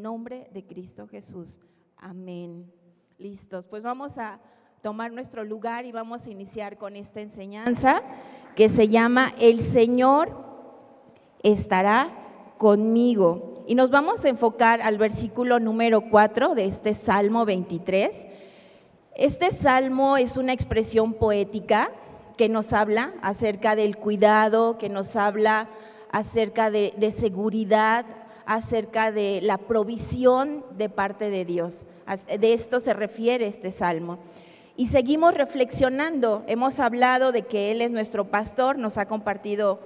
nombre de Cristo Jesús. Amén. Listos, pues vamos a tomar nuestro lugar y vamos a iniciar con esta enseñanza que se llama El Señor estará conmigo. Y nos vamos a enfocar al versículo número 4 de este Salmo 23. Este salmo es una expresión poética que nos habla acerca del cuidado, que nos habla acerca de seguridad, acerca de la provisión de parte de Dios. De esto se refiere este salmo. Y seguimos reflexionando. Hemos hablado de que Él es nuestro pastor, nos ha compartido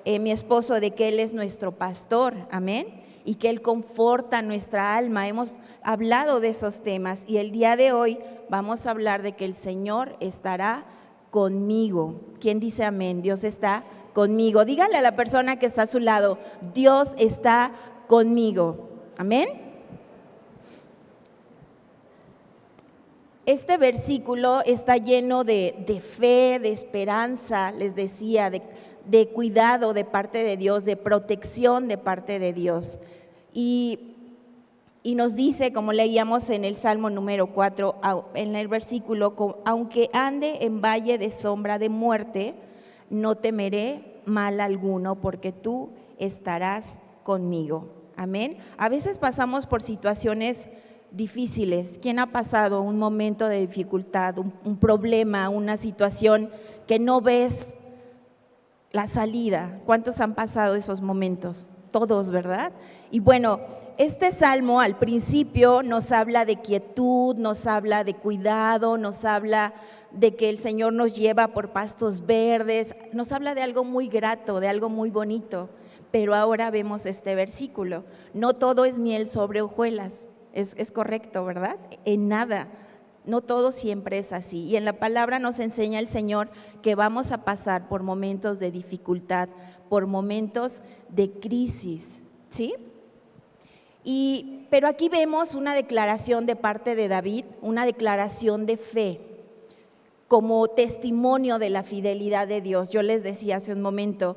mi esposo de que Él es nuestro pastor, amén, y que Él conforta nuestra alma. Hemos hablado de esos temas y el día de hoy vamos a hablar de que el Señor estará conmigo. ¿Quién dice amén? Dios está conmigo. Dígale a la persona que está a su lado, Dios está conmigo. Amén. Este versículo está lleno de fe, de esperanza, les decía, de cuidado de parte de Dios, de protección de parte de Dios. Y nos dice, como leíamos en el Salmo número 4, en el versículo, aunque ande en valle de sombra de muerte, no temeré mal alguno, porque tú estarás conmigo. Amén. A veces pasamos por situaciones difíciles. ¿Quién ha pasado un momento de dificultad, un problema, una situación que no ves la salida? ¿Cuántos han pasado esos momentos? Todos, ¿verdad? Y bueno, este salmo al principio nos habla de quietud, nos habla de cuidado, nos habla de que el Señor nos lleva por pastos verdes, nos habla de algo muy grato, de algo muy bonito. Pero ahora vemos este versículo, no todo es miel sobre hojuelas, es correcto, ¿verdad? En nada, no todo siempre es así. Y en la palabra nos enseña el Señor que vamos a pasar por momentos de dificultad, por momentos de crisis, ¿sí? Pero aquí vemos una declaración de parte de David, una declaración de fe, como testimonio de la fidelidad de Dios. Yo les decía hace un momento,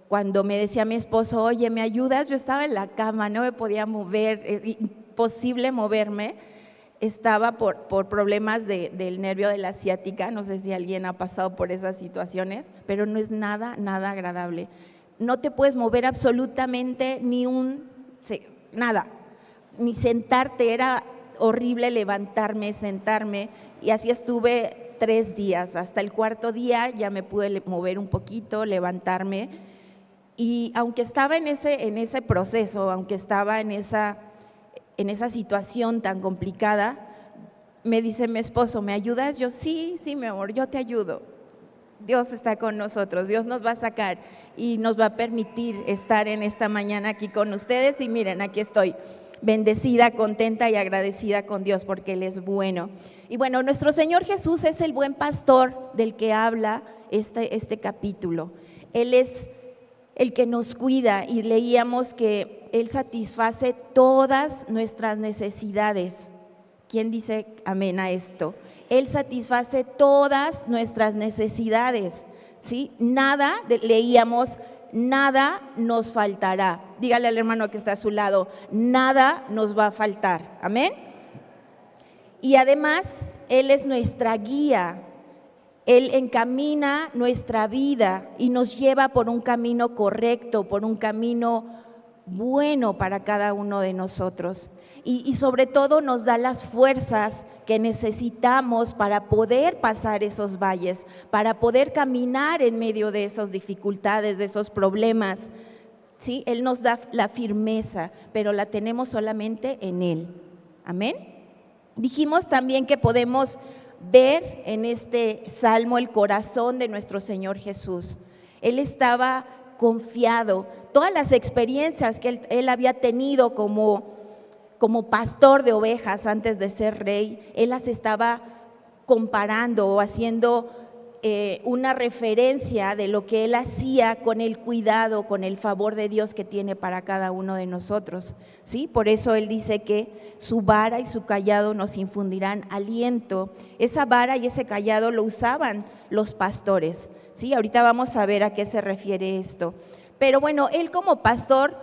cuando me decía mi esposo, oye, ¿me ayudas? Yo estaba en la cama, no me podía mover, imposible moverme. Estaba por problemas del nervio de la ciática, no sé si alguien ha pasado por esas situaciones, pero no es nada agradable. No te puedes mover absolutamente nada, ni sentarte, era horrible levantarme, sentarme, y así estuve 3 días. Hasta el 4.º día ya me pude mover un poquito, levantarme, y aunque estaba en ese proceso, aunque estaba en esa situación tan complicada, me dice mi esposo, ¿me ayudas? Yo, sí, mi amor, yo te ayudo. Dios está con nosotros, Dios nos va a sacar y nos va a permitir estar en esta mañana aquí con ustedes. Y miren, aquí estoy, bendecida, contenta y agradecida con Dios porque Él es bueno. Y bueno, nuestro Señor Jesús es el buen pastor del que habla este capítulo. Él es el que nos cuida y leíamos que Él satisface todas nuestras necesidades. ¿Quién dice amén a esto? Él satisface todas nuestras necesidades, ¿sí? Leíamos, nada nos faltará. Dígale al hermano que está a su lado, nada nos va a faltar, amén. Y además, Él es nuestra guía. Él encamina nuestra vida y nos lleva por un camino correcto, por un camino bueno para cada uno de nosotros. Y sobre todo nos da las fuerzas que necesitamos para poder pasar esos valles, para poder caminar en medio de esas dificultades, de esos problemas, ¿sí? Él nos da la firmeza, pero la tenemos solamente en Él. Amén. Dijimos también que podemos ver en este salmo el corazón de nuestro Señor Jesús. Él estaba confiado. Todas las experiencias que él había tenido como pastor de ovejas antes de ser rey, Él las estaba comparando o haciendo una referencia de lo que Él hacía con el cuidado, con el favor de Dios que tiene para cada uno de nosotros, ¿sí? Por eso Él dice que su vara y su cayado nos infundirán aliento. Esa vara y ese cayado lo usaban los pastores, ¿sí? Ahorita vamos a ver a qué se refiere esto. Pero bueno, Él como pastor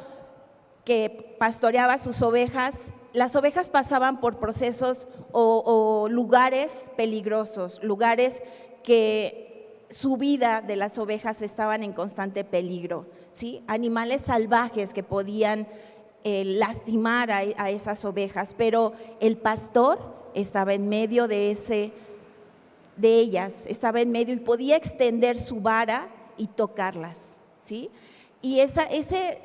que pastoreaba sus ovejas, las ovejas pasaban por procesos o lugares peligrosos, lugares que su vida de las ovejas estaban en constante peligro, ¿sí? Animales salvajes que podían lastimar a esas ovejas, pero el pastor estaba en medio de ellas, estaba en medio y podía extender su vara y tocarlas, ¿sí? Y ese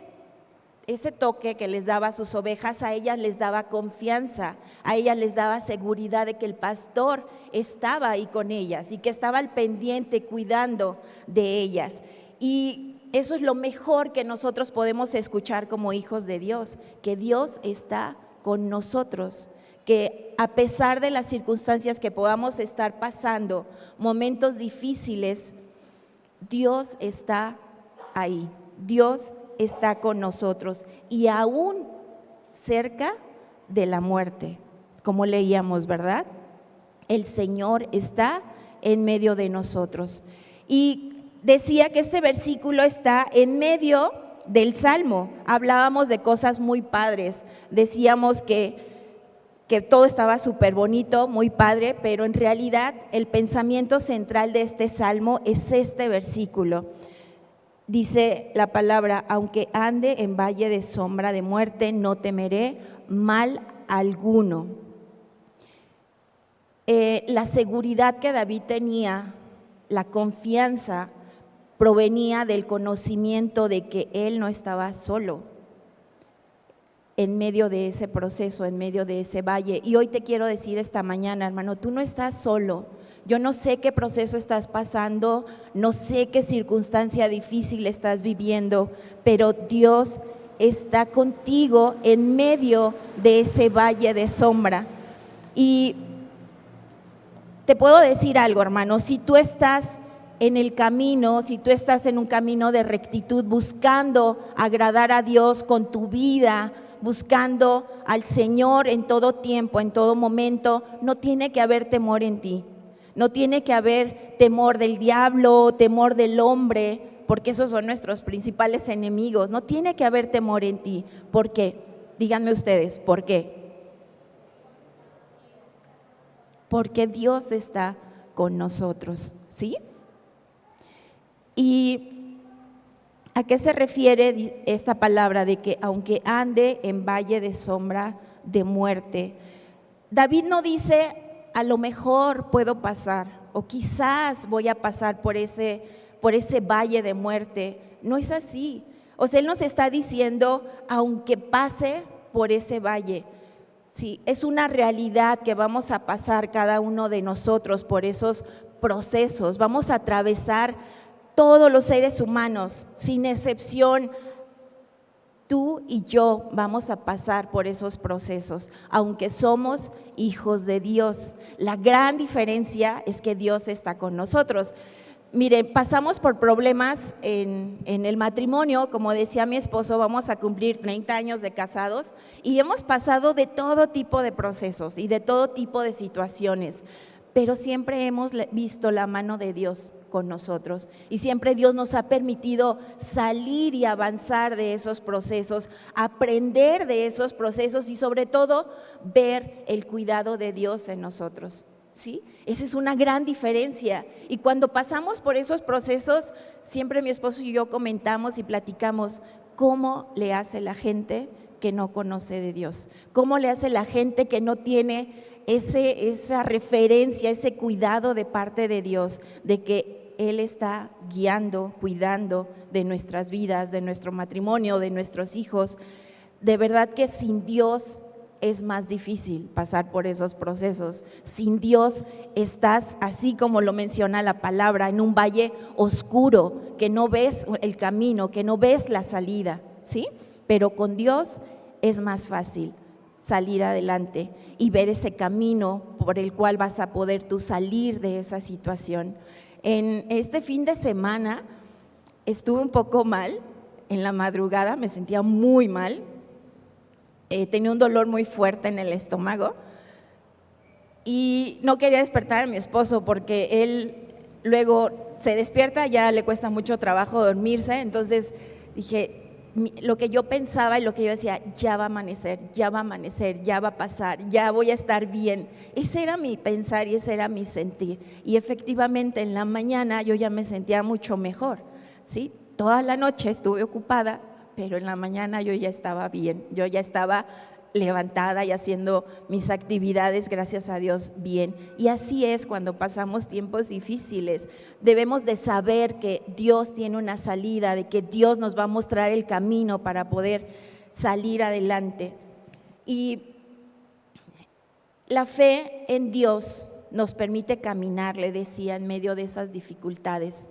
toque que les daba a sus ovejas, a ellas les daba confianza, a ellas les daba seguridad de que el pastor estaba ahí con ellas y que estaba al pendiente cuidando de ellas. Y eso es lo mejor que nosotros podemos escuchar como hijos de Dios, que Dios está con nosotros, que a pesar de las circunstancias que podamos estar pasando, momentos difíciles, Dios está ahí, Dios está con nosotros y aún cerca de la muerte, como leíamos, ¿verdad? El Señor está en medio de nosotros. Y decía que este versículo está en medio del Salmo. Hablábamos de cosas muy padres, decíamos que todo estaba súper bonito, muy padre, pero en realidad el pensamiento central de este Salmo es este versículo. Dice la palabra: aunque ande en valle de sombra de muerte, no temeré mal alguno. La seguridad que David tenía, la confianza, provenía del conocimiento de que él no estaba solo en medio de ese proceso, en medio de ese valle. Y hoy te quiero decir esta mañana, hermano, tú no estás solo. Yo no sé qué proceso estás pasando, no sé qué circunstancia difícil estás viviendo, pero Dios está contigo en medio de ese valle de sombra. Y te puedo decir algo, hermano, si tú estás en el camino, si tú estás en un camino de rectitud, buscando agradar a Dios con tu vida, buscando al Señor en todo tiempo, en todo momento, no tiene que haber temor en ti. No tiene que haber temor del diablo, temor del hombre, porque esos son nuestros principales enemigos. No tiene que haber temor en ti. ¿Por qué? Díganme ustedes, ¿por qué? Porque Dios está con nosotros, ¿sí? ¿Y a qué se refiere esta palabra de que aunque ande en valle de sombra de muerte? David no dice a lo mejor puedo pasar o quizás voy a pasar por ese valle de muerte. No es así. O sea, él nos está diciendo aunque pase por ese valle. Sí, es una realidad que vamos a pasar cada uno de nosotros por esos procesos. Vamos a atravesar todos los seres humanos, sin excepción. Tú y yo vamos a pasar por esos procesos, aunque somos hijos de Dios. La gran diferencia es que Dios está con nosotros. Miren, pasamos por problemas en el matrimonio, como decía mi esposo, vamos a cumplir 30 años de casados y hemos pasado de todo tipo de procesos y de todo tipo de situaciones, pero siempre hemos visto la mano de Dios con nosotros y siempre Dios nos ha permitido salir y avanzar de esos procesos, aprender de esos procesos y sobre todo ver el cuidado de Dios en nosotros. ¿Sí? Esa es una gran diferencia. Y cuando pasamos por esos procesos, siempre mi esposo y yo comentamos y platicamos cómo le hace la gente que no conoce de Dios, cómo le hace la gente que no tiene esa referencia, ese cuidado de parte de Dios, de que Él está guiando, cuidando de nuestras vidas, de nuestro matrimonio, de nuestros hijos. De verdad que sin Dios es más difícil pasar por esos procesos. Sin Dios estás, así como lo menciona la palabra, en un valle oscuro, que no ves el camino, que no ves la salida, ¿sí? Pero con Dios es más fácil salir adelante y ver ese camino por el cual vas a poder tú salir de esa situación. En este fin de semana estuve un poco mal, en la madrugada me sentía muy mal. Tenía un dolor muy fuerte en el estómago y no quería despertar a mi esposo porque él luego se despierta, ya le cuesta mucho trabajo dormirse, entonces dije, lo que yo pensaba y lo que yo decía, ya va a amanecer, ya va a amanecer, ya va a pasar, ya voy a estar bien. Ese era mi pensar y ese era mi sentir. Y efectivamente en la mañana yo ya me sentía mucho mejor, ¿sí? Toda la noche estuve ocupada, pero en la mañana yo ya estaba bien, yo ya estaba levantada y haciendo mis actividades, gracias a Dios, bien. Y así es cuando pasamos tiempos difíciles. Debemos de saber que Dios tiene una salida, de que Dios nos va a mostrar el camino para poder salir adelante. Y la fe en Dios nos permite caminar, le decía, en medio de esas dificultades,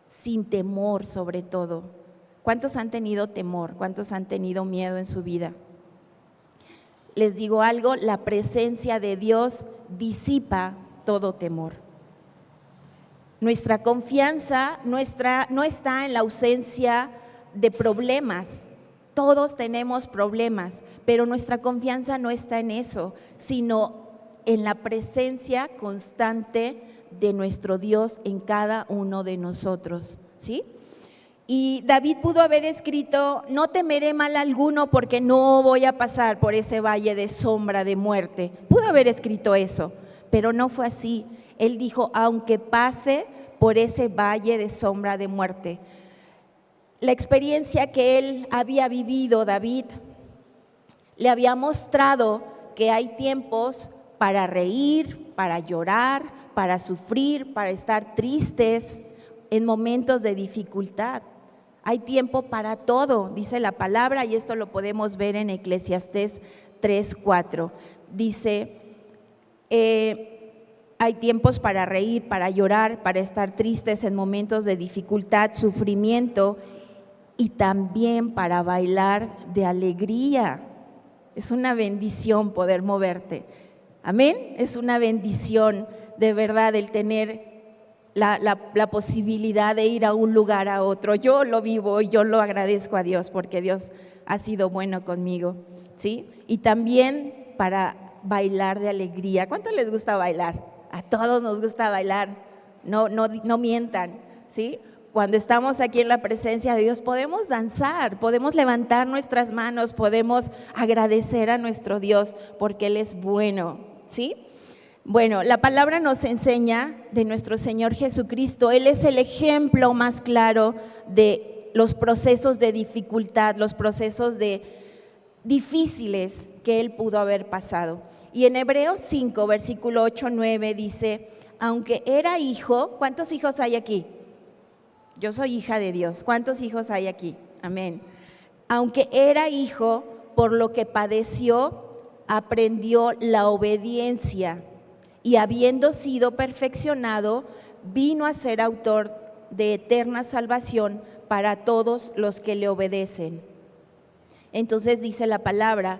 sin temor sobre todo. ¿Cuántos han tenido temor? ¿Cuántos han tenido miedo en su vida? Les digo algo, la presencia de Dios disipa todo temor. Nuestra confianza no está en la ausencia de problemas. Todos tenemos problemas, pero nuestra confianza no está en eso, sino en la presencia constante de nuestro Dios en cada uno de nosotros, ¿sí? Y David pudo haber escrito, no temeré mal alguno porque no voy a pasar por ese valle de sombra de muerte. Pudo haber escrito eso, pero no fue así. Él dijo, aunque pase por ese valle de sombra de muerte. La experiencia que él había vivido, David, le había mostrado que hay tiempos para reír, para llorar, para sufrir, para estar tristes en momentos de dificultad. Hay tiempo para todo, dice la palabra, y esto lo podemos ver en Eclesiastés 3:4. Dice, hay tiempos para reír, para llorar, para estar tristes en momentos de dificultad, sufrimiento, y también para bailar de alegría. Es una bendición poder moverte. Amén, es una bendición de verdad el tener la posibilidad de ir a un lugar a otro. Yo lo vivo y yo lo agradezco a Dios porque Dios ha sido bueno conmigo, ¿sí? Y también para bailar de alegría. ¿Cuánto les gusta bailar? A todos nos gusta bailar, no mientan, ¿sí? Cuando estamos aquí en la presencia de Dios podemos danzar, podemos levantar nuestras manos, podemos agradecer a nuestro Dios porque Él es bueno, ¿sí? Bueno, la palabra nos enseña de nuestro Señor Jesucristo. Él es el ejemplo más claro de los procesos de dificultad, los procesos difíciles que Él pudo haber pasado. Y en Hebreos 5, versículo 8-9 dice, aunque era hijo, ¿cuántos hijos hay aquí? Yo soy hija de Dios. ¿Cuántos hijos hay aquí? Amén. Aunque era hijo, por lo que padeció, aprendió la obediencia. Y habiendo sido perfeccionado, vino a ser autor de eterna salvación para todos los que le obedecen. Entonces dice la palabra,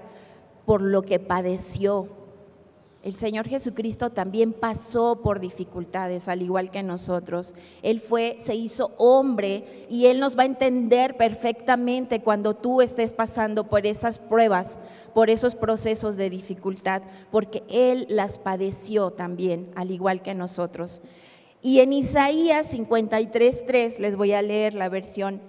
por lo que padeció. El Señor Jesucristo también pasó por dificultades, al igual que nosotros. Él se hizo hombre y Él nos va a entender perfectamente cuando tú estés pasando por esas pruebas, por esos procesos de dificultad, porque Él las padeció también, al igual que nosotros. Y en Isaías 53:3, les voy a leer la versión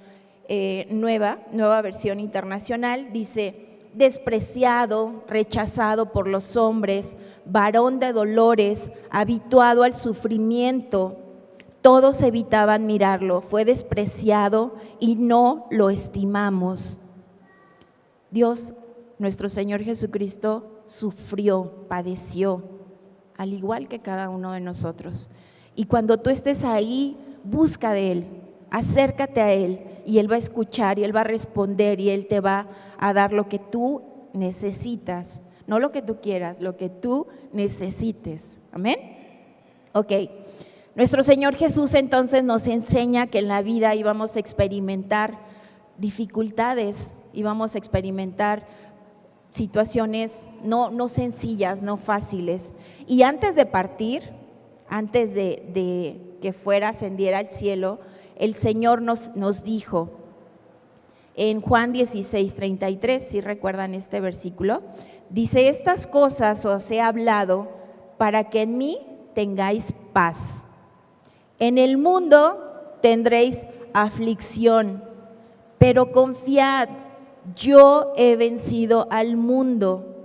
nueva versión internacional, dice, despreciado, rechazado por los hombres, varón de dolores, habituado al sufrimiento. Todos evitaban mirarlo, fue despreciado y no lo estimamos. Dios, nuestro Señor Jesucristo, sufrió, padeció, al igual que cada uno de nosotros. Y cuando tú estés ahí, busca de Él, acércate a Él y Él va a escuchar y Él va a responder y Él te va a dar lo que tú necesitas, no lo que tú quieras, lo que tú necesites. Amén. Ok, nuestro Señor Jesús entonces nos enseña que en la vida íbamos a experimentar dificultades, íbamos a experimentar situaciones no sencillas, no fáciles. Y antes de partir, antes de que ascendiera al cielo, el Señor nos dijo en Juan 16:33, si recuerdan este versículo, dice, estas cosas os he hablado para que en mí tengáis paz. En el mundo tendréis aflicción, pero confiad, yo he vencido al mundo.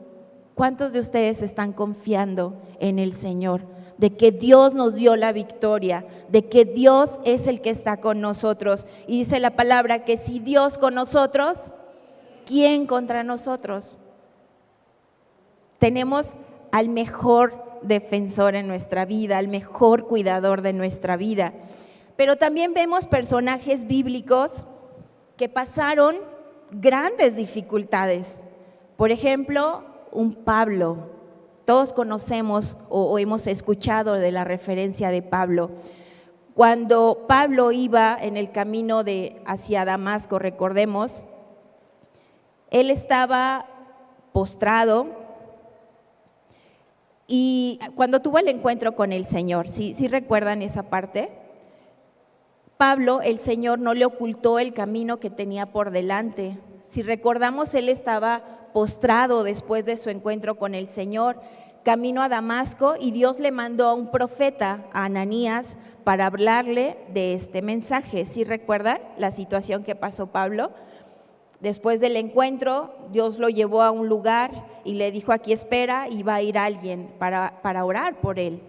¿Cuántos de ustedes están confiando en el Señor? De que Dios nos dio la victoria, de que Dios es el que está con nosotros. Y dice la palabra que si Dios con nosotros, ¿quién contra nosotros? Tenemos al mejor defensor en nuestra vida, al mejor cuidador de nuestra vida. Pero también vemos personajes bíblicos que pasaron grandes dificultades. Por ejemplo, un Pablo. Todos conocemos o hemos escuchado de la referencia de Pablo. Cuando Pablo iba en el camino hacia Damasco, recordemos, él estaba postrado y cuando tuvo el encuentro con el Señor, ¿sí recuerdan esa parte? Pablo, el Señor no le ocultó el camino que tenía por delante. Si recordamos, él estaba postrado después de su encuentro con el Señor, camino a Damasco, y Dios le mandó a un profeta, a Ananías, para hablarle de este mensaje. ¿Sí recuerdan la situación que pasó Pablo? Después del encuentro, Dios lo llevó a un lugar y le dijo: aquí espera, y va a ir alguien para orar por él.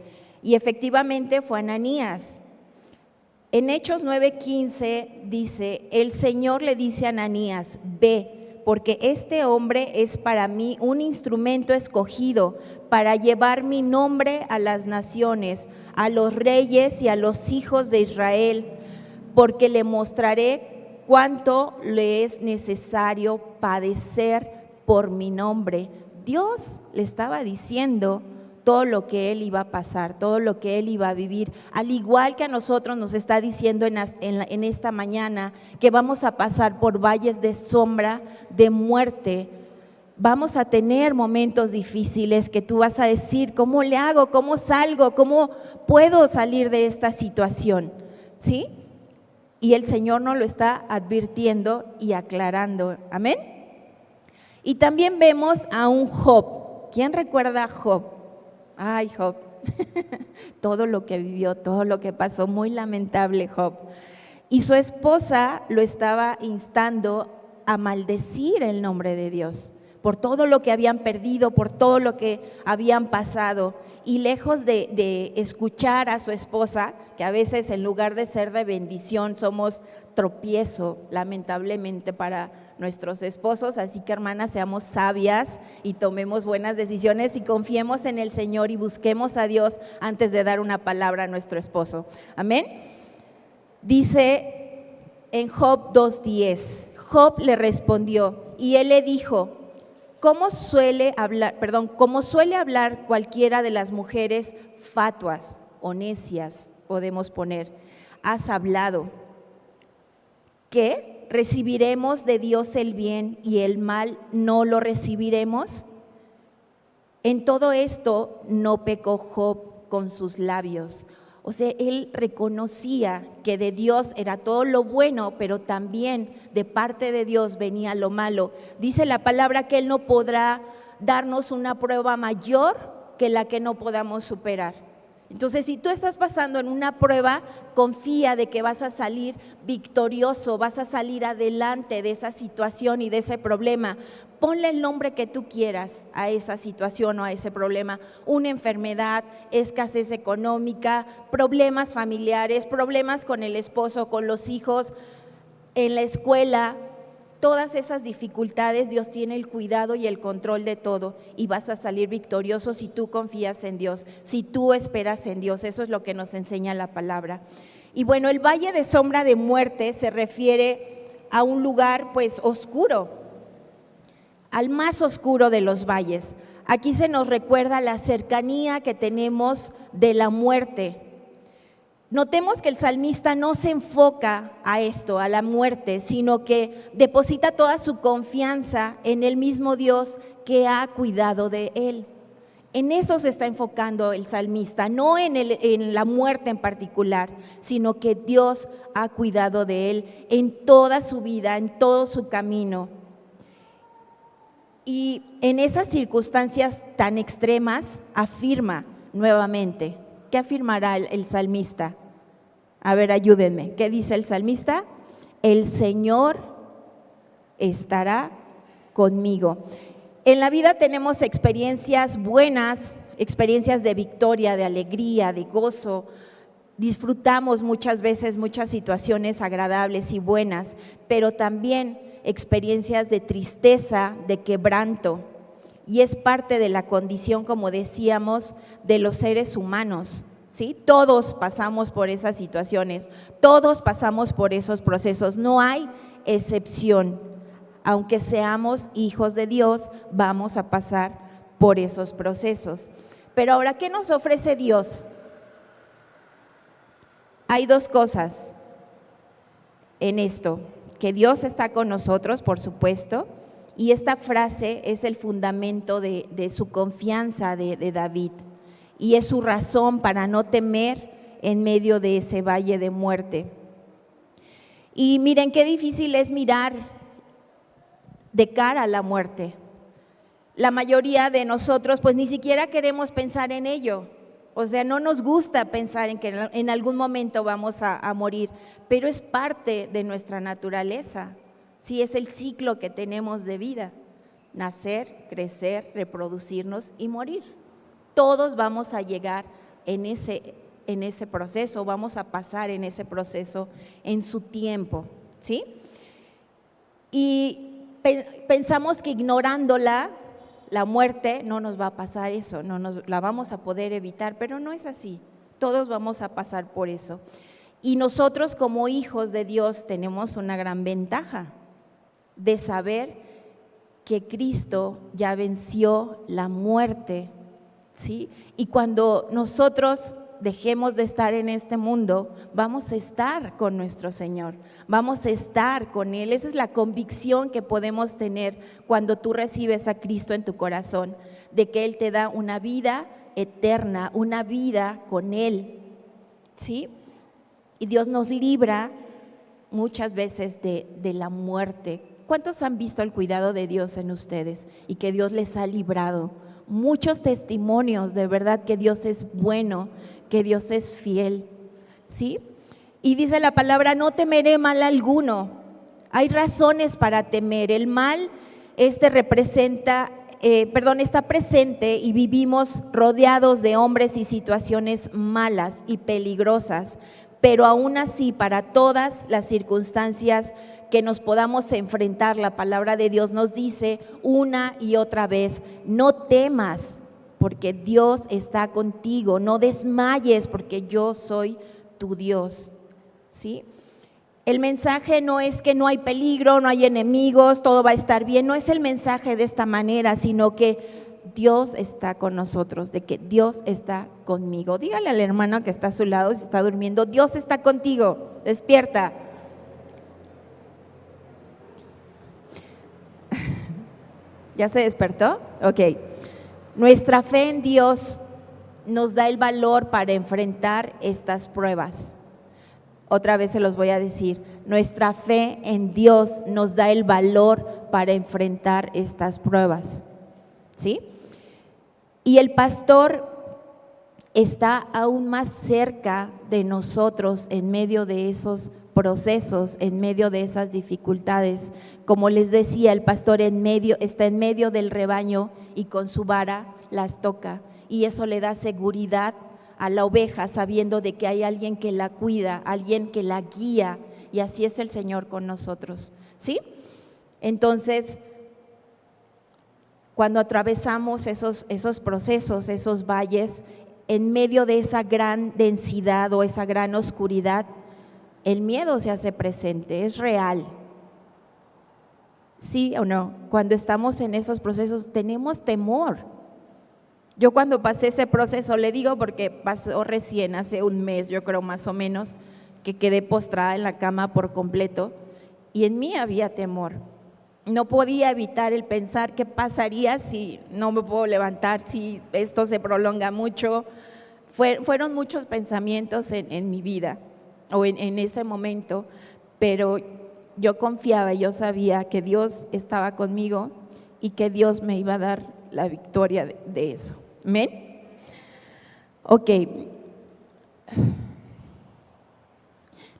Y efectivamente fue Ananías. En Hechos 9:15 dice: el Señor le dice a Ananías: ve, porque este hombre es para mí un instrumento escogido para llevar mi nombre a las naciones, a los reyes y a los hijos de Israel, porque le mostraré cuánto le es necesario padecer por mi nombre. Dios le estaba diciendo todo lo que él iba a pasar, todo lo que él iba a vivir, al igual que a nosotros nos está diciendo en esta mañana que vamos a pasar por valles de sombra, de muerte. Vamos a tener momentos difíciles que tú vas a decir: ¿cómo le hago? ¿Cómo salgo? ¿Cómo puedo salir de esta situación? ¿Sí? Y el Señor nos lo está advirtiendo y aclarando. Amén. Y también vemos a un Job. ¿Quién recuerda a Job? Ay, Job, todo lo que vivió, todo lo que pasó, muy lamentable Job. Y su esposa lo estaba instando a maldecir el nombre de Dios, por todo lo que habían perdido, por todo lo que habían pasado. Y lejos de escuchar a su esposa, que a veces en lugar de ser de bendición somos tropiezo, lamentablemente, para nuestros esposos. Así que, hermanas, seamos sabias y tomemos buenas decisiones y confiemos en el Señor y busquemos a Dios antes de dar una palabra a nuestro esposo. Amén. Dice en Job 2:10, Job le respondió y él le dijo: como suele hablar cualquiera de las mujeres fatuas o necias, podemos poner, has hablado, ¿qué? ¿Recibiremos de Dios el bien y el mal no lo recibiremos? En todo esto no pecó Job con sus labios. O sea, él reconocía que de Dios era todo lo bueno, pero también de parte de Dios venía lo malo. Dice la palabra que Él no podrá darnos una prueba mayor que la que no podamos superar. Entonces, si tú estás pasando en una prueba, confía de que vas a salir victorioso, vas a salir adelante de esa situación y de ese problema. Ponle el nombre que tú quieras a esa situación o a ese problema: una enfermedad, escasez económica, problemas familiares, problemas con el esposo, con los hijos, en la escuela. Todas esas dificultades, Dios tiene el cuidado y el control de todo, y vas a salir victorioso si tú confías en Dios, si tú esperas en Dios. Eso es lo que nos enseña la palabra. Y bueno, el valle de sombra de muerte se refiere a un lugar pues oscuro, al más oscuro de los valles. Aquí se nos recuerda la cercanía que tenemos de la muerte. Notemos que el salmista no se enfoca a esto, a la muerte, sino que deposita toda su confianza en el mismo Dios que ha cuidado de él. En eso se está enfocando el salmista, no en la muerte en particular, sino que Dios ha cuidado de él en toda su vida, en todo su camino. Y en esas circunstancias tan extremas afirma nuevamente. ¿Qué afirmará el salmista? A ver, ayúdenme. ¿Qué dice el salmista? El Señor estará conmigo. En la vida tenemos experiencias buenas, experiencias de victoria, de alegría, de gozo. Disfrutamos muchas veces muchas situaciones agradables y buenas, pero también experiencias de tristeza, de quebranto. Y es parte de la condición, como decíamos, de los seres humanos, ¿sí? Todos pasamos por esas situaciones, todos pasamos por esos procesos, no hay excepción. Aunque seamos hijos de Dios, vamos a pasar por esos procesos. Pero ahora, ¿qué nos ofrece Dios? Hay dos cosas en esto, que Dios está con nosotros, por supuesto, y esta frase es el fundamento de su confianza de David, y es su razón para no temer en medio de ese valle de muerte. Y miren qué difícil es mirar de cara a la muerte. La mayoría de nosotros pues ni siquiera queremos pensar en ello. O sea, no nos gusta pensar en que en algún momento vamos a morir, pero es parte de nuestra naturaleza. Sí, es el ciclo que tenemos de vida: nacer, crecer, reproducirnos y morir. Todos vamos a llegar en ese proceso, vamos a pasar en ese proceso en su tiempo, ¿sí? Y pensamos que ignorándola, la muerte, no nos va a pasar eso, la vamos a poder evitar, pero no es así. Todos vamos a pasar por eso. Y nosotros como hijos de Dios tenemos una gran ventaja de saber que Cristo ya venció la muerte, ¿sí? Y cuando nosotros dejemos de estar en este mundo, vamos a estar con nuestro Señor, vamos a estar con Él. Esa es la convicción que podemos tener cuando tú recibes a Cristo en tu corazón, de que Él te da una vida eterna, una vida con Él, ¿sí? Y Dios nos libra muchas veces de la muerte. ¿Cuántos han visto el cuidado de Dios en ustedes y que Dios les ha librado? Muchos testimonios de verdad que Dios es bueno, que Dios es fiel, ¿sí? Y dice la palabra: no temeré mal alguno. Hay razones para temer. El mal está presente y vivimos rodeados de hombres y situaciones malas y peligrosas, pero aún así, para todas las circunstancias que nos podamos enfrentar, la palabra de Dios nos dice una y otra vez: no temas, porque Dios está contigo, no desmayes, porque yo soy tu Dios, ¿sí? El mensaje no es que no hay peligro, no hay enemigos, todo va a estar bien, no es el mensaje de esta manera, sino que Dios está con nosotros, de que Dios está conmigo. Dígale al hermano que está a su lado, si está durmiendo: Dios está contigo, despierta. ¿Ya se despertó? Ok. Nuestra fe en Dios nos da el valor para enfrentar estas pruebas. Otra vez se los voy a decir: nuestra fe en Dios nos da el valor para enfrentar estas pruebas, ¿sí? Y el pastor está aún más cerca de nosotros en medio de esos procesos, en medio de esas dificultades. Como les decía, el pastor está en medio del rebaño y con su vara las toca, y eso le da seguridad a la oveja, sabiendo de que hay alguien que la cuida, alguien que la guía, y así es el Señor con nosotros, ¿sí? Entonces, cuando atravesamos esos procesos, esos valles, en medio de esa gran densidad o esa gran oscuridad, el miedo se hace presente, es real. ¿Sí o no? Cuando estamos en esos procesos tenemos temor. Yo cuando pasé ese proceso, le digo porque pasó recién, hace un mes, yo creo más o menos, que quedé postrada en la cama por completo, y en mí había temor. No podía evitar el pensar qué pasaría si no me puedo levantar, si esto se prolonga mucho. Fueron muchos pensamientos en mi vida o en ese momento, pero yo confiaba, yo sabía que Dios estaba conmigo y que Dios me iba a dar la victoria de eso. ¿Amén? Ok.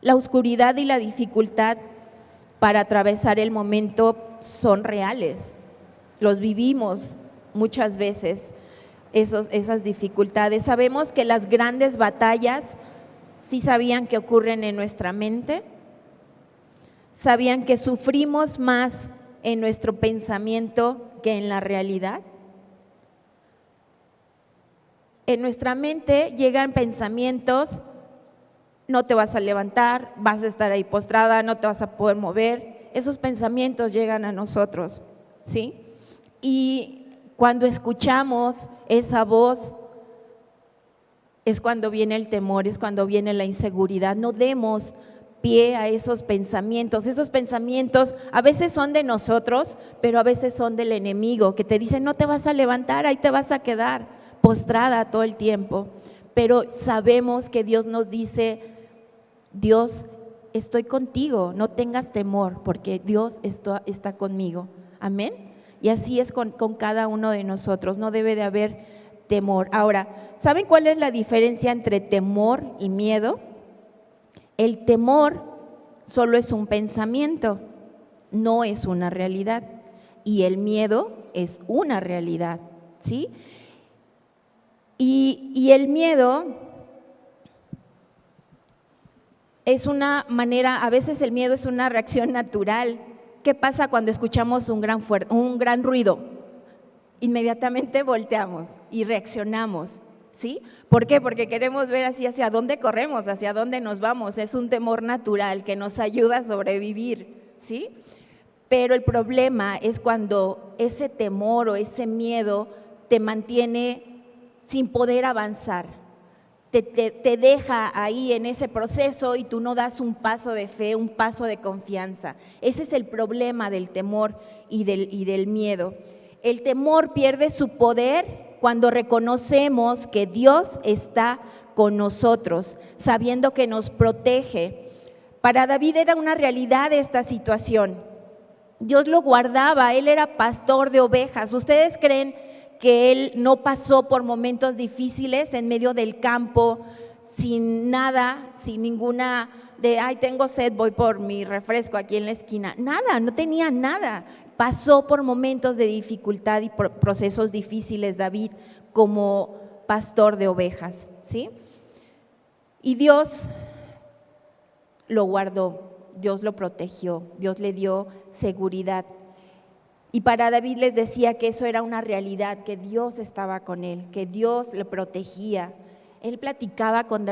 La oscuridad y la dificultad para atravesar el momento son reales. Los vivimos muchas veces, esas dificultades. Sabemos que las grandes batallas sí sabían que ocurren en nuestra mente, sabían que sufrimos más en nuestro pensamiento que en la realidad. En nuestra mente llegan pensamientos: no te vas a levantar, vas a estar ahí postrada, no te vas a poder mover. Esos pensamientos llegan a nosotros, ¿sí? Y cuando escuchamos esa voz, es cuando viene el temor, es cuando viene la inseguridad. No demos pie a esos pensamientos. Esos pensamientos a veces son de nosotros, pero a veces son del enemigo, que te dice: no te vas a levantar, ahí te vas a quedar postrada todo el tiempo. Pero sabemos que Dios nos dice: Dios, estoy contigo, no tengas temor, porque Dios está conmigo. Amén. Y así es con cada uno de nosotros, no debe de haber temor. Ahora, ¿saben cuál es la diferencia entre temor y miedo? El temor solo es un pensamiento, no es una realidad. Y el miedo es una realidad, ¿sí? Y el miedo es una manera, a veces el miedo es una reacción natural. ¿Qué pasa cuando escuchamos un gran ruido? Inmediatamente volteamos y reaccionamos, ¿sí? ¿Por qué? Porque queremos ver así hacia dónde corremos, hacia dónde nos vamos. Es un temor natural que nos ayuda a sobrevivir, ¿sí? Pero el problema es cuando ese temor o ese miedo te mantiene sin poder avanzar. Te deja ahí en ese proceso y tú no das un paso de fe, un paso de confianza. Ese es el problema del temor y del miedo. El temor pierde su poder cuando reconocemos que Dios está con nosotros, sabiendo que nos protege. Para David era una realidad esta situación. Dios lo guardaba, él era pastor de ovejas. ¿Ustedes creen que él no pasó por momentos difíciles en medio del campo, sin nada, sin ninguna de, ay, tengo sed, voy por mi refresco aquí en la esquina? Nada, no tenía nada. Pasó por momentos de dificultad y por procesos difíciles David como pastor de ovejas, ¿sí? Y Dios lo guardó, Dios lo protegió, Dios le dio seguridad. Y para David les decía que eso era una realidad, que Dios estaba con él, que Dios le protegía. Él platicaba con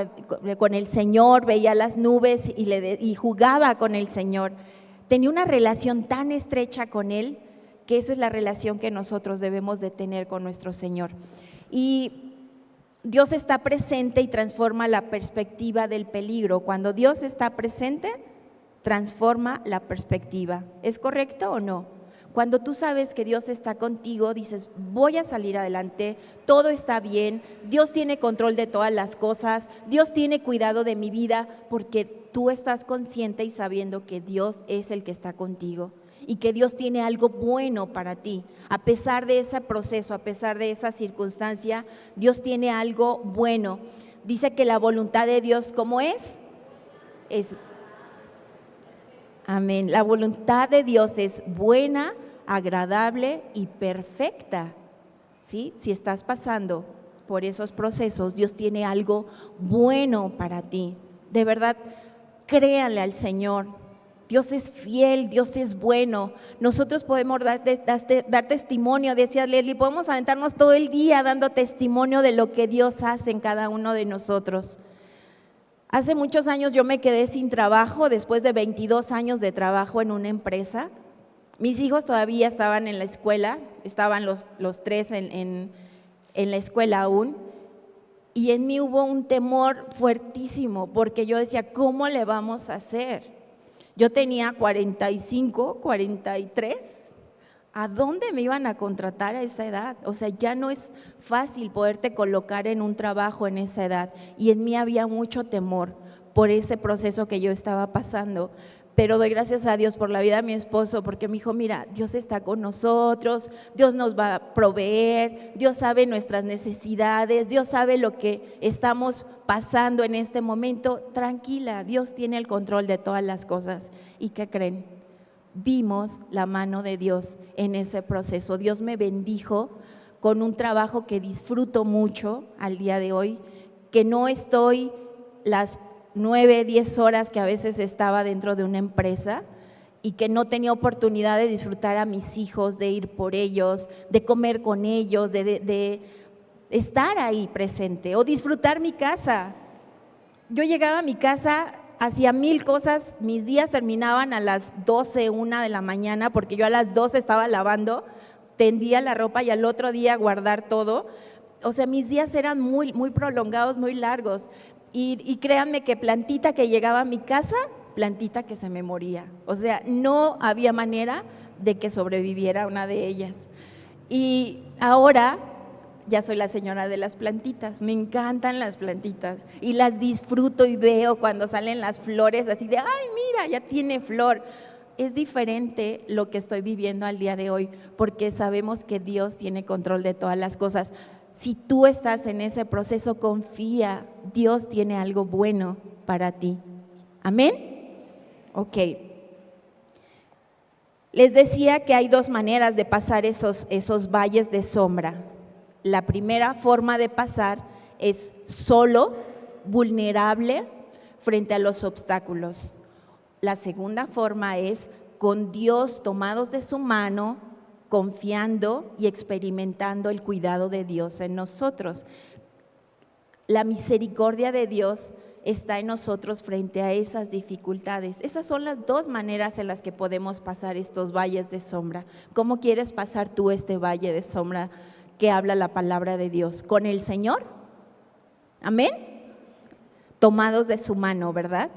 el Señor, veía las nubes y jugaba con el Señor. Tenía una relación tan estrecha con él, que esa es la relación que nosotros debemos de tener con nuestro Señor. Y Dios está presente y transforma la perspectiva del peligro. Cuando Dios está presente, transforma la perspectiva. ¿Es correcto o no? Cuando tú sabes que Dios está contigo, dices: voy a salir adelante, todo está bien, Dios tiene control de todas las cosas, Dios tiene cuidado de mi vida, porque tú estás consciente y sabiendo que Dios es el que está contigo y que Dios tiene algo bueno para ti. A pesar de ese proceso, a pesar de esa circunstancia, Dios tiene algo bueno. Dice que la voluntad de Dios, ¿cómo es? Amén. La voluntad de Dios es buena, agradable y perfecta, ¿sí? Si estás pasando por esos procesos, Dios tiene algo bueno para ti. De verdad, créanle al Señor. Dios es fiel, Dios es bueno. Nosotros podemos dar testimonio, decía Leslie, podemos aventarnos todo el día dando testimonio de lo que Dios hace en cada uno de nosotros. Hace muchos años yo me quedé sin trabajo después de 22 años de trabajo en una empresa. Mis hijos todavía estaban en la escuela, estaban los tres en la escuela aún, y en mí hubo un temor fuertísimo porque yo decía: ¿cómo le vamos a hacer? Yo tenía 45, 43. ¿A dónde me iban a contratar a esa edad? O sea, ya no es fácil poderte colocar en un trabajo en esa edad. Y en mí había mucho temor por ese proceso que yo estaba pasando. Pero doy gracias a Dios por la vida de mi esposo, porque me dijo: mira, Dios está con nosotros, Dios nos va a proveer, Dios sabe nuestras necesidades, Dios sabe lo que estamos pasando en este momento. Tranquila, Dios tiene el control de todas las cosas. ¿Y qué creen? vimos la mano de Dios en ese proceso. Dios me bendijo con un trabajo que disfruto mucho al día de hoy, que no estoy las 9, 10 horas que a veces estaba dentro de una empresa y que no tenía oportunidad de disfrutar a mis hijos, de ir por ellos, de comer con ellos, de estar ahí presente o disfrutar mi casa. Yo llegaba a mi casa, hacía 1000 cosas, mis días terminaban a las 12, 1 de la mañana, porque yo a las 12 estaba lavando, tendía la ropa y al otro día guardar todo. O sea, mis días eran muy, muy prolongados, muy largos. Y créanme que plantita que llegaba a mi casa, plantita que se me moría. O sea, no había manera de que sobreviviera una de ellas. Y ahora ya soy la señora de las plantitas, me encantan las plantitas y las disfruto y veo cuando salen las flores así de, ay, mira, ya tiene flor. Es diferente lo que estoy viviendo al día de hoy porque sabemos que Dios tiene control de todas las cosas. Si tú estás en ese proceso, confía, Dios tiene algo bueno para ti. ¿Amén? Ok. Les decía que hay dos maneras de pasar esos valles de sombra. La primera forma de pasar es solo, vulnerable, frente a los obstáculos. La segunda forma es con Dios tomados de su mano, confiando y experimentando el cuidado de Dios en nosotros. La misericordia de Dios está en nosotros frente a esas dificultades. Esas son las dos maneras en las que podemos pasar estos valles de sombra. ¿Cómo quieres pasar tú este valle de sombra que habla la palabra de Dios? ¿Con el Señor? ¿Amén? Tomados de su mano, ¿verdad?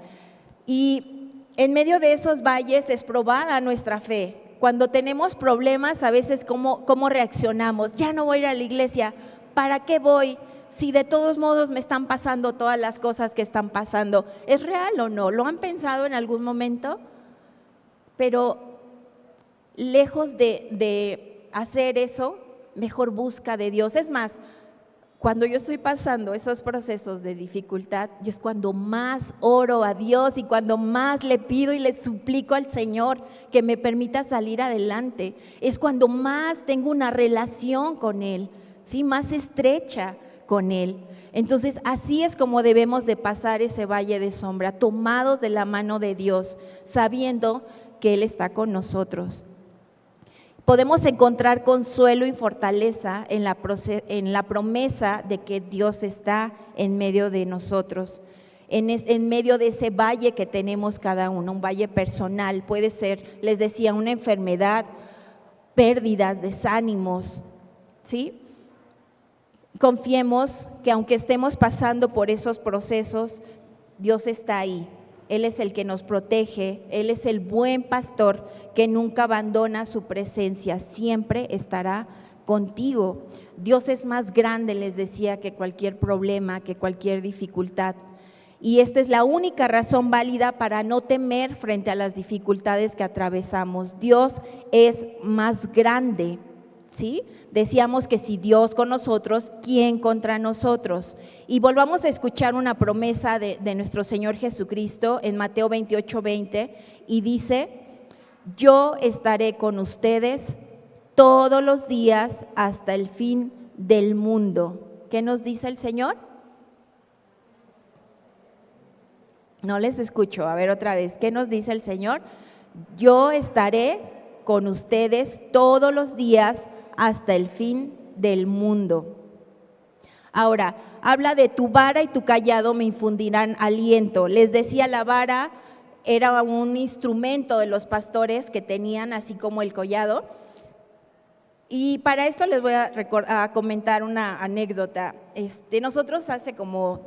Y en medio de esos valles es probada nuestra fe. Cuando tenemos problemas, a veces, ¿cómo reaccionamos? Ya no voy a ir a la iglesia, ¿para qué voy? Si de todos modos me están pasando todas las cosas que están pasando. ¿Es real o no? ¿Lo han pensado en algún momento? Pero lejos de hacer eso, mejor busca de Dios. Es más, cuando yo estoy pasando esos procesos de dificultad, yo es cuando más oro a Dios y cuando más le pido y le suplico al Señor que me permita salir adelante. Es cuando más tengo una relación con Él, ¿sí? Más estrecha con Él. Entonces, así es como debemos de pasar ese valle de sombra, tomados de la mano de Dios, sabiendo que Él está con nosotros. Podemos encontrar consuelo y fortaleza en la promesa de que Dios está en medio de nosotros, en medio de ese valle que tenemos cada uno, un valle personal, puede ser, les decía, una enfermedad, pérdidas, desánimos, ¿sí? Confiemos que aunque estemos pasando por esos procesos, Dios está ahí. Él es el que nos protege, Él es el buen pastor que nunca abandona su presencia, siempre estará contigo. Dios es más grande, les decía, que cualquier problema, que cualquier dificultad. Y esta es la única razón válida para no temer frente a las dificultades que atravesamos. Dios es más grande, ¿sí? Decíamos que si Dios con nosotros, ¿quién contra nosotros? Y volvamos a escuchar una promesa de nuestro Señor Jesucristo en Mateo 28:20 y dice, yo estaré con ustedes todos los días hasta el fin del mundo. ¿Qué nos dice el Señor? No les escucho, a ver otra vez, ¿qué nos dice el Señor? Yo estaré con ustedes todos los días hasta el fin del mundo. Ahora, habla de tu vara y tu callado me infundirán aliento. Les decía, la vara era un instrumento de los pastores que tenían, así como el collado. Y para esto les voy a comentar una anécdota. Nosotros hace como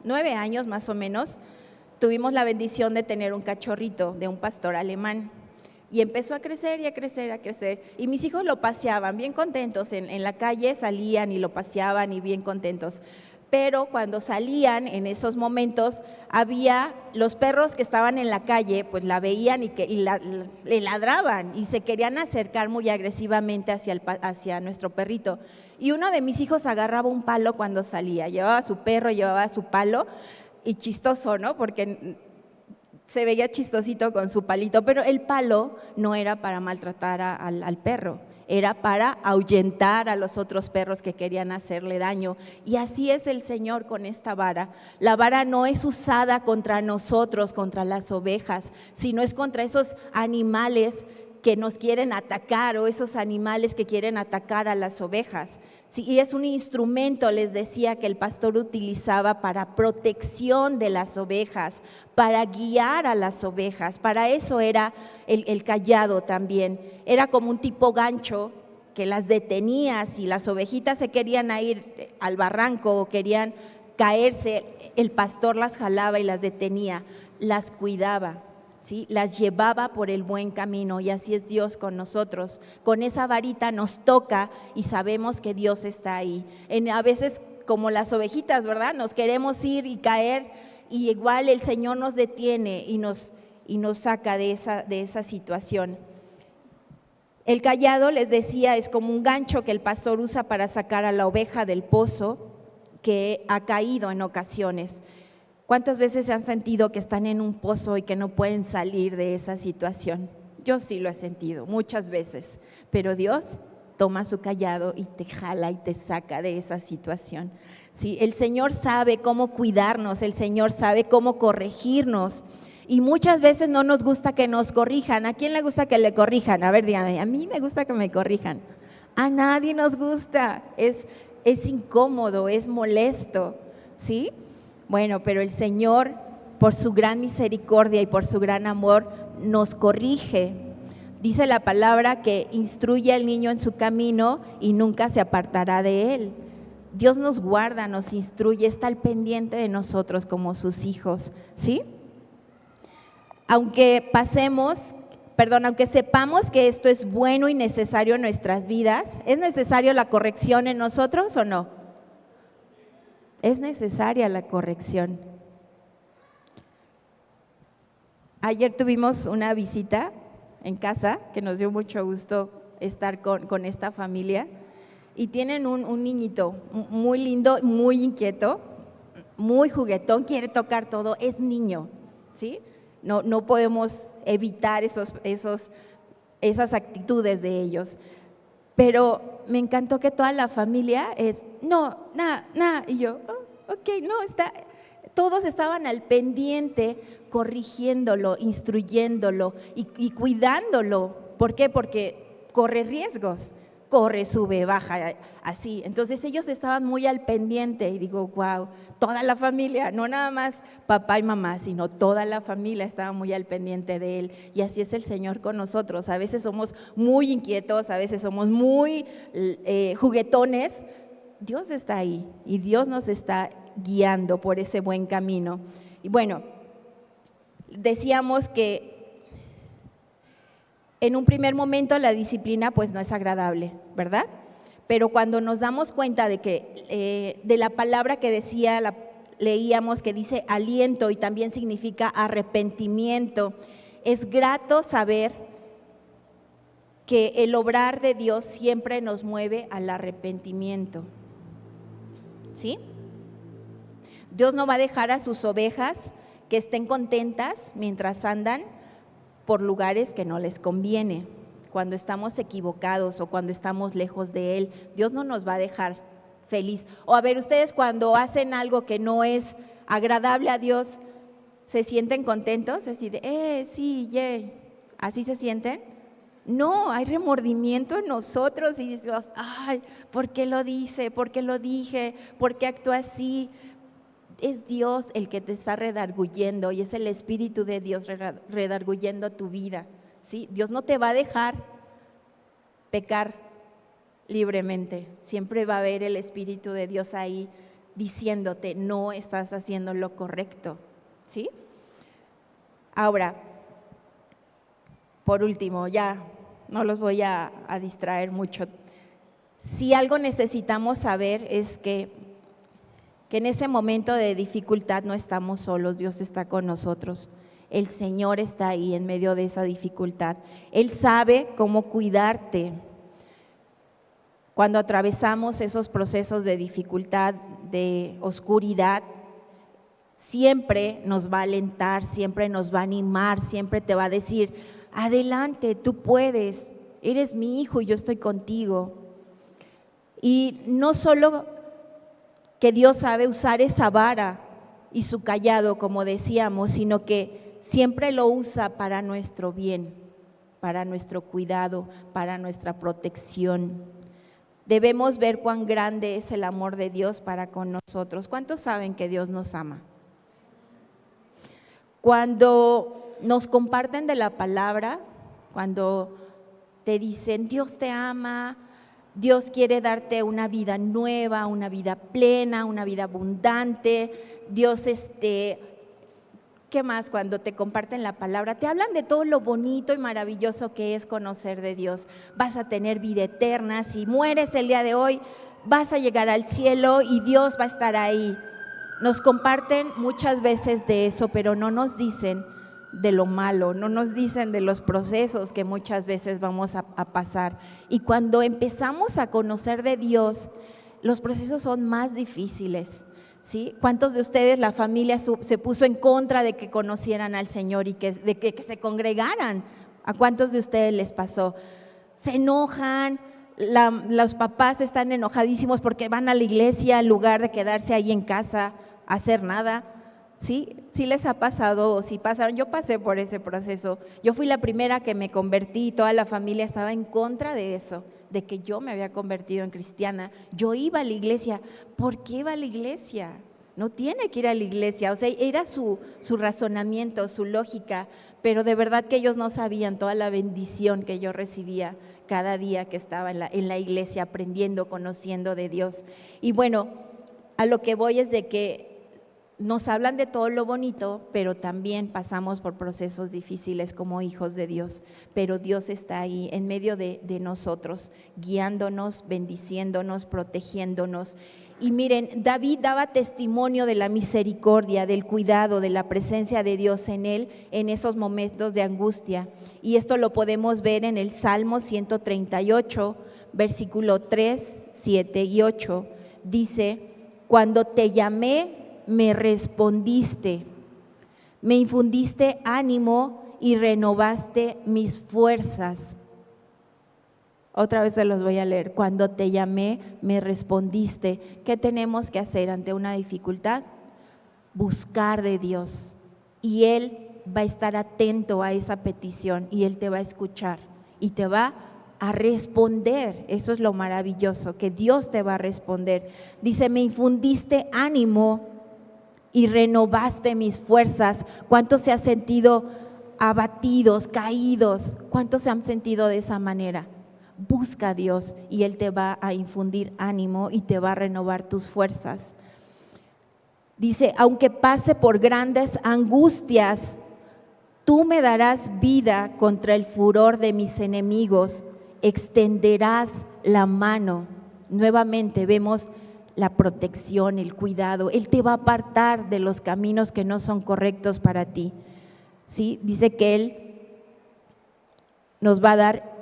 9 años más o menos, tuvimos la bendición de tener un cachorrito de un pastor alemán. Y empezó a crecer y a crecer, a crecer. Y mis hijos lo paseaban bien contentos. En la calle salían y lo paseaban y bien contentos. Pero cuando salían en esos momentos, había los perros que estaban en la calle, pues la veían y le ladraban y se querían acercar muy agresivamente hacia nuestro perrito. Y uno de mis hijos agarraba un palo cuando salía. Llevaba a su perro, llevaba su palo y chistoso, ¿no? Porque se veía chistosito con su palito, pero el palo no era para maltratar al perro, era para ahuyentar a los otros perros que querían hacerle daño. Y así es el Señor con esta vara. La vara no es usada contra nosotros, contra las ovejas, sino es contra esos animales que nos quieren atacar o esos animales que quieren atacar a las ovejas. Sí, y es un instrumento, les decía, que el pastor utilizaba para protección de las ovejas, para guiar a las ovejas. Para eso era el cayado también. Era como un tipo gancho que las detenía. Si las ovejitas se querían ir al barranco o querían caerse, el pastor las jalaba y las detenía, las cuidaba. ¿Sí? Las llevaba por el buen camino, y así es Dios con nosotros. Con esa varita nos toca y sabemos que Dios está ahí. A veces, como las ovejitas, ¿verdad? Nos queremos ir y caer, y igual el Señor nos detiene y nos saca de esa situación. El cayado, les decía, es como un gancho que el pastor usa para sacar a la oveja del pozo que ha caído en ocasiones. ¿Cuántas veces se han sentido que están en un pozo y que no pueden salir de esa situación? Yo sí lo he sentido, muchas veces, pero Dios toma su cayado y te jala y te saca de esa situación. Sí, el Señor sabe cómo cuidarnos, el Señor sabe cómo corregirnos, y muchas veces no nos gusta que nos corrijan. ¿A quién le gusta que le corrijan? A ver, díganme, a mí me gusta que me corrijan. A nadie nos gusta, es incómodo, es molesto, ¿sí? Bueno, pero el Señor, por su gran misericordia y por su gran amor, nos corrige. Dice la palabra que instruye al niño en su camino y nunca se apartará de él. Dios nos guarda, nos instruye, está al pendiente de nosotros como sus hijos, ¿sí? Aunque sepamos que esto es bueno y necesario en nuestras vidas, ¿es necesario la corrección en nosotros o no? Es necesaria la corrección. Ayer tuvimos una visita en casa que nos dio mucho gusto estar con esta familia, y tienen un niñito muy lindo, muy inquieto, muy juguetón, quiere tocar todo, es niño, ¿sí? No podemos evitar esas actitudes de ellos. Pero me encantó que toda la familia y yo, todos estaban al pendiente, corrigiéndolo, instruyéndolo y cuidándolo. ¿Por qué? Porque corre riesgos, corre, sube, baja, así. Entonces ellos estaban muy al pendiente, y digo, wow, toda la familia, no nada más papá y mamá, sino toda la familia estaba muy al pendiente de él. Y así es el Señor con nosotros. A veces somos muy inquietos, a veces somos muy juguetones. Dios está ahí y Dios nos está guiando por ese buen camino. Y bueno, decíamos que en un primer momento la disciplina pues no es agradable, ¿verdad? Pero cuando nos damos cuenta de que de la palabra que leíamos que dice aliento y también significa arrepentimiento, es grato saber que el obrar de Dios siempre nos mueve al arrepentimiento, ¿sí? Dios no va a dejar a sus ovejas que estén contentas mientras andan por lugares que no les conviene. Cuando estamos equivocados o cuando estamos lejos de Él, Dios no nos va a dejar feliz. O a ver, ustedes cuando hacen algo que no es agradable a Dios, ¿se sienten contentos? Así de, sí, ¿así se sienten? No, hay remordimiento en nosotros y decimos, ay, ¿por qué lo dice? ¿Por qué lo dije? ¿Por qué actúa así? Es Dios el que te está redarguyendo, y es el Espíritu de Dios redarguyendo tu vida, ¿sí? Dios no te va a dejar pecar libremente, siempre va a haber el Espíritu de Dios ahí diciéndote, no estás haciendo lo correcto, ¿sí? Ahora, por último, ya no los voy a distraer mucho. Si algo necesitamos saber es que en ese momento de dificultad no estamos solos, Dios está con nosotros. El Señor está ahí en medio de esa dificultad. Él sabe cómo cuidarte. Cuando atravesamos esos procesos de dificultad, de oscuridad, siempre nos va a alentar, siempre nos va a animar, siempre te va a decir, adelante, tú puedes, eres mi hijo y yo estoy contigo. Y no solo que Dios sabe usar esa vara y su cayado, como decíamos, sino que siempre lo usa para nuestro bien, para nuestro cuidado, para nuestra protección. Debemos ver cuán grande es el amor de Dios para con nosotros. ¿Cuántos saben que Dios nos ama? Cuando nos comparten de la palabra, cuando te dicen Dios te ama, Dios quiere darte una vida nueva, una vida plena, una vida abundante, Dios ¿qué más? Cuando te comparten la palabra, te hablan de todo lo bonito y maravilloso que es conocer de Dios. Vas a tener vida eterna, si mueres el día de hoy, vas a llegar al cielo y Dios va a estar ahí. Nos comparten muchas veces de eso, pero no nos dicen de lo malo, no nos dicen de los procesos que muchas veces vamos a pasar. Y cuando empezamos a conocer de Dios, los procesos son más difíciles. ¿Sí? ¿Cuántos de ustedes, la familia se puso en contra de que conocieran al Señor y de que se congregaran? ¿A cuántos de ustedes les pasó? Se enojan, los papás están enojadísimos porque van a la iglesia en lugar de quedarse ahí en casa a hacer nada. ¿Sí? ¿Sí les ha pasado o si pasaron? Yo pasé por ese proceso. Yo fui la primera que me convertí y toda la familia estaba en contra de eso, de que yo me había convertido en cristiana. Yo iba a la iglesia. ¿Por qué iba a la iglesia? No tiene que ir a la iglesia. O sea, era su razonamiento, su lógica, pero de verdad que ellos no sabían toda la bendición que yo recibía cada día que estaba en la iglesia aprendiendo, conociendo de Dios. Y bueno, a lo que voy es de que nos hablan de todo lo bonito, pero también pasamos por procesos difíciles como hijos de Dios, pero Dios está ahí en medio de nosotros, guiándonos, bendiciéndonos, protegiéndonos. Y miren, David daba testimonio de la misericordia, del cuidado, de la presencia de Dios en él en esos momentos de angustia. Y esto lo podemos ver en el Salmo 138, versículo 3, 7 y 8. Dice, cuando te llamé, me respondiste, me infundiste ánimo y renovaste mis fuerzas. Otra vez se los voy a leer. Cuando te llamé, me respondiste. ¿Qué tenemos que hacer ante una dificultad? Buscar de Dios. Y Él va a estar atento a esa petición y Él te va a escuchar y te va a responder. Eso es lo maravilloso, que Dios te va a responder. Dice, me infundiste ánimo y renovaste mis fuerzas. ¿Cuántos se han sentido abatidos, caídos? ¿Cuántos se han sentido de esa manera? Busca a Dios y Él te va a infundir ánimo y te va a renovar tus fuerzas. Dice, aunque pase por grandes angustias, tú me darás vida contra el furor de mis enemigos, extenderás la mano. Nuevamente vemos la protección, el cuidado. Él te va a apartar de los caminos que no son correctos para ti. ¿Sí? Dice que Él nos va a dar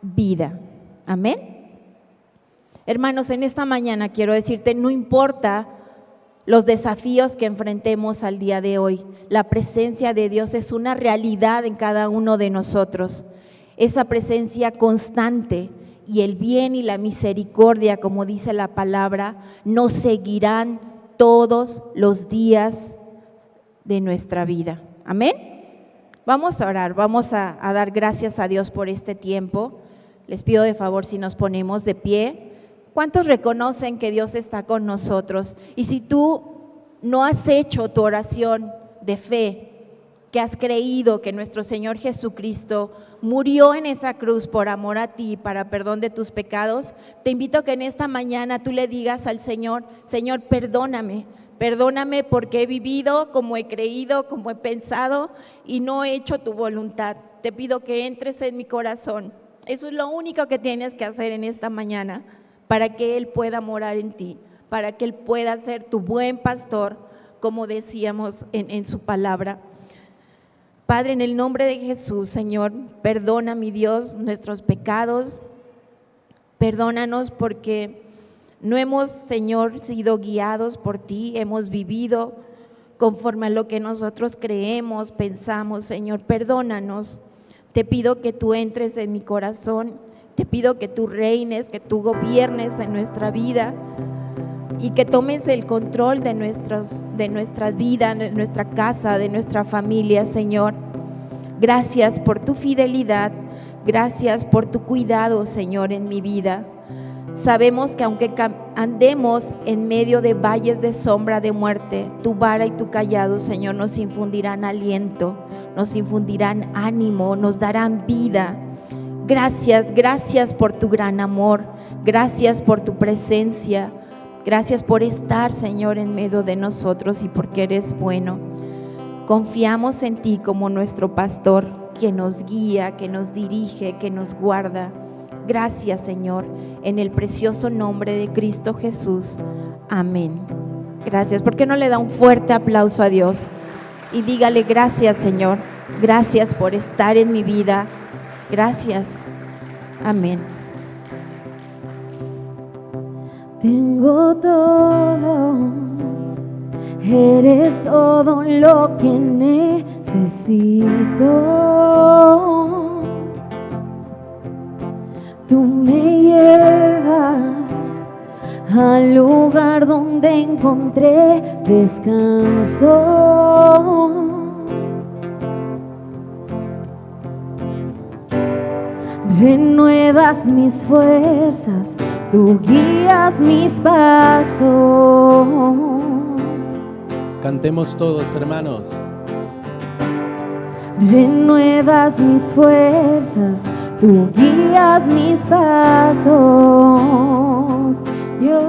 vida. Amén. Hermanos, en esta mañana quiero decirte, no importa los desafíos que enfrentemos al día de hoy, la presencia de Dios es una realidad en cada uno de nosotros. Esa presencia constante y el bien y la misericordia, como dice la palabra, nos seguirán todos los días de nuestra vida. Amén. Vamos a orar, vamos a dar gracias a Dios por este tiempo. Les pido de favor si nos ponemos de pie. ¿Cuántos reconocen que Dios está con nosotros? Y si tú no has hecho tu oración de fe, que has creído que nuestro Señor Jesucristo murió en esa cruz por amor a ti, para perdón de tus pecados, te invito a que en esta mañana tú le digas al Señor, Señor, perdóname porque he vivido como he creído, como he pensado y no he hecho tu voluntad. Te pido que entres en mi corazón. Eso es lo único que tienes que hacer en esta mañana para que Él pueda morar en ti, para que Él pueda ser tu buen pastor, como decíamos en su palabra. Padre, en el nombre de Jesús, Señor, perdona, mi Dios, nuestros pecados. Perdónanos porque no hemos, Señor, sido guiados por ti, hemos vivido conforme a lo que nosotros creemos, pensamos. Señor, perdónanos. Te pido que tú entres en mi corazón, te pido que tú reines, que tú gobiernes en nuestra vida y que tomes el control de nuestras vidas, de nuestra casa, de nuestra familia, Señor. Gracias por tu fidelidad, gracias por tu cuidado, Señor, en mi vida. Sabemos que aunque andemos en medio de valles de sombra de muerte, tu vara y tu cayado, Señor, nos infundirán aliento, nos infundirán ánimo, nos darán vida. Gracias, gracias por tu gran amor, gracias por tu presencia, gracias por estar, Señor, en medio de nosotros y porque eres bueno. Confiamos en ti como nuestro pastor, que nos guía, que nos dirige, que nos guarda. Gracias, Señor, en el precioso nombre de Cristo Jesús. Amén. Gracias. ¿Por qué no le da un fuerte aplauso a Dios? Y dígale: gracias, Señor. Gracias por estar en mi vida. Gracias. Amén. Tengo todo, eres todo lo que necesito. Tú me llevas al lugar donde encontré descanso. Renuevas mis fuerzas, tú guías mis pasos. Cantemos todos, hermanos. Renuevas mis fuerzas, tú guías mis pasos. Dios,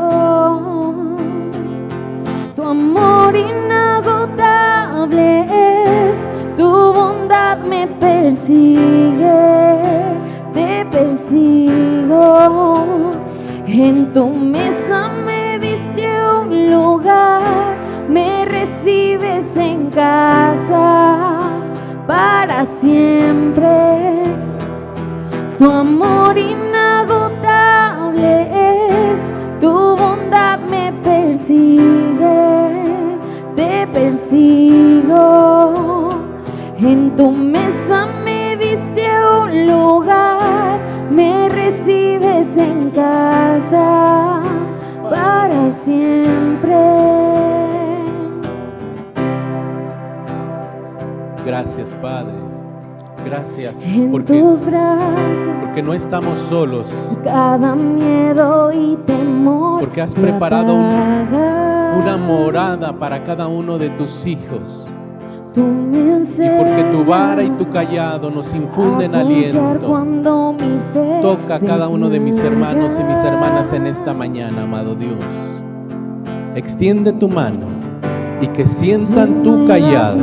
tu amor inagotable es, tu bondad me persigue, te persigo. En tu mesa me diste un lugar, me recibes en casa para siempre. Tu amor inagotable es, tu bondad me persigue, te persigo. En tu mesa me diste un lugar, me recibes en casa para siempre. Gracias, Padre. Gracias En porque tus brazos no estamos solos, cada miedo y temor, porque has se preparado apaga. una morada para cada uno de tus hijos, Tú me y porque tu vara y enseñas tu callado nos infunden a confiar aliento. cuando mi fe Toca a cada uno de mis hermanos y mis desmaya. hermanas en esta mañana, amado Dios. Extiende tu mano y que sientan tu callado,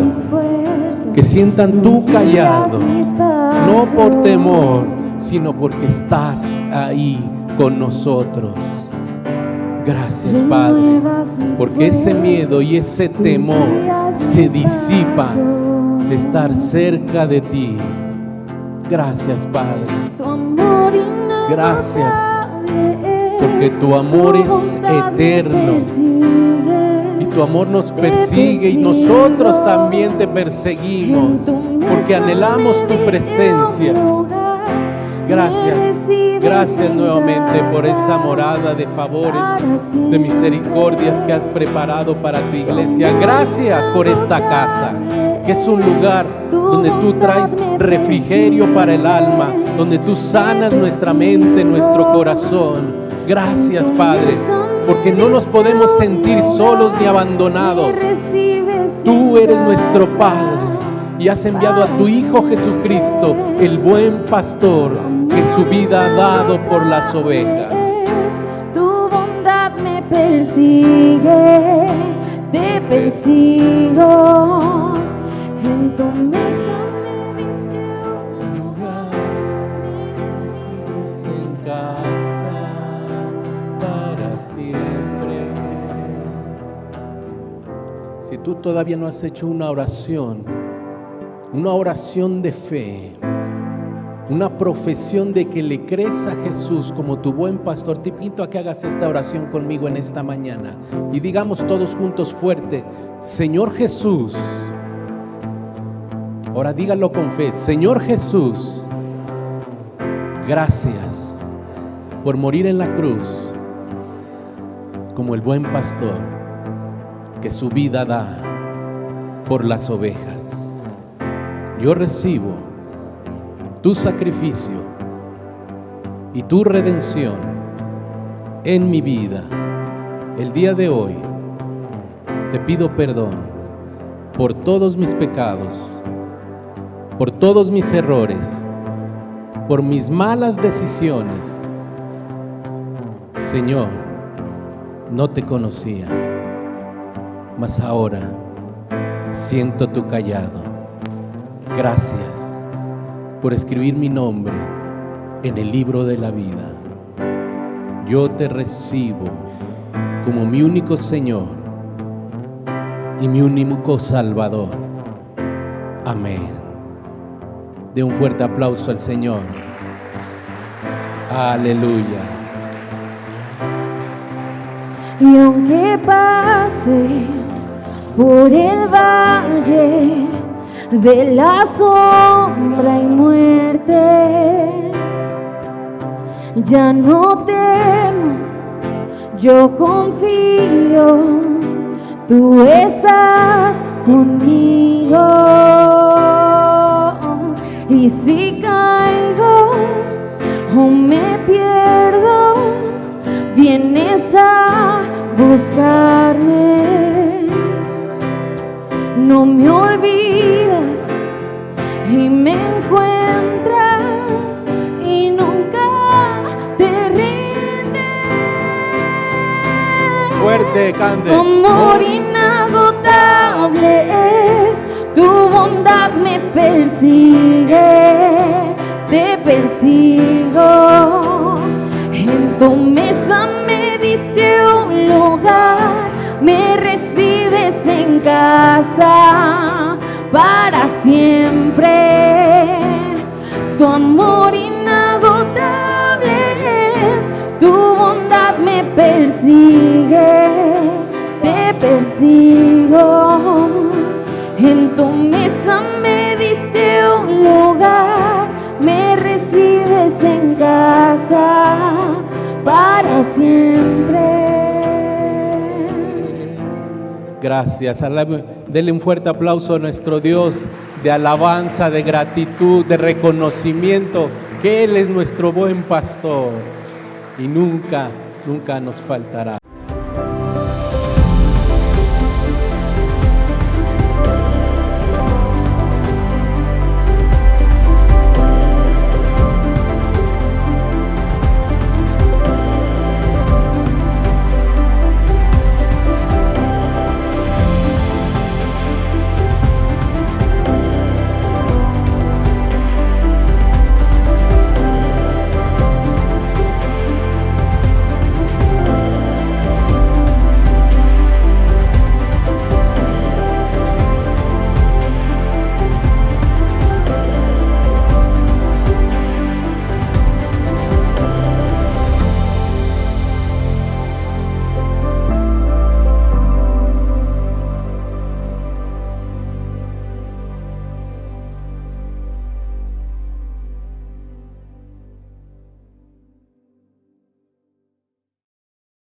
que sientan tu callado, no por temor, sino porque estás ahí con nosotros. Gracias, Padre, porque ese miedo y ese temor se disipa de estar cerca de ti. Gracias, Padre. Gracias, porque tu amor es eterno y tu amor nos persigue y nosotros también te perseguimos porque anhelamos tu presencia. Gracias, gracias nuevamente por esa morada de favores, de misericordias que has preparado para tu iglesia. Gracias por esta casa, que es un lugar donde tú traes refrigerio para el alma, donde tú sanas nuestra mente, nuestro corazón. Gracias, Padre, porque no nos podemos sentir solos ni abandonados. Tú eres nuestro Padre y has enviado a tu Hijo Jesucristo, el buen pastor, que su vida ha dado por las ovejas. Tu bondad me persigue, te persigo. En tu mesa me diste un lugar, En casa para siempre. Si tú todavía no has hecho una oración de fe, una profesión de que le crees a Jesús como tu buen pastor, te invito a que hagas esta oración conmigo en esta mañana y digamos todos juntos fuerte: Señor Jesús. Ahora dígalo con fe: Señor Jesús, gracias por morir en la cruz como el buen pastor que su vida da por las ovejas. Yo recibo tu sacrificio y tu redención en mi vida. El día de hoy te pido perdón por todos mis pecados, por todos mis errores, por mis malas decisiones. Señor, no te conocía, mas ahora siento tu callado. Gracias por escribir mi nombre en el libro de la vida. Yo te recibo como mi único Señor y mi único Salvador. Amén. De un fuerte aplauso al Señor. Aleluya. Y aunque pase por el valle de la sombra y muerte, ya no temo, yo confío, tú estás conmigo. Y si caigo o me pierdo, vienes a buscarme. No me olvidas y me encuentras y nunca te rindes. Fuerte, cante. Tu amor inagotable es, tu bondad me persigue, te persigo. En tu mesa me diste un lugar, me recibes en casa para siempre. Tu amor inagotable es, tu bondad me persigue, te persigo. En tu mesa me diste un lugar, me recibes en casa para siempre. Gracias. Denle un fuerte aplauso a nuestro Dios, de alabanza, de gratitud, de reconocimiento que Él es nuestro buen pastor y nunca, nunca nos faltará.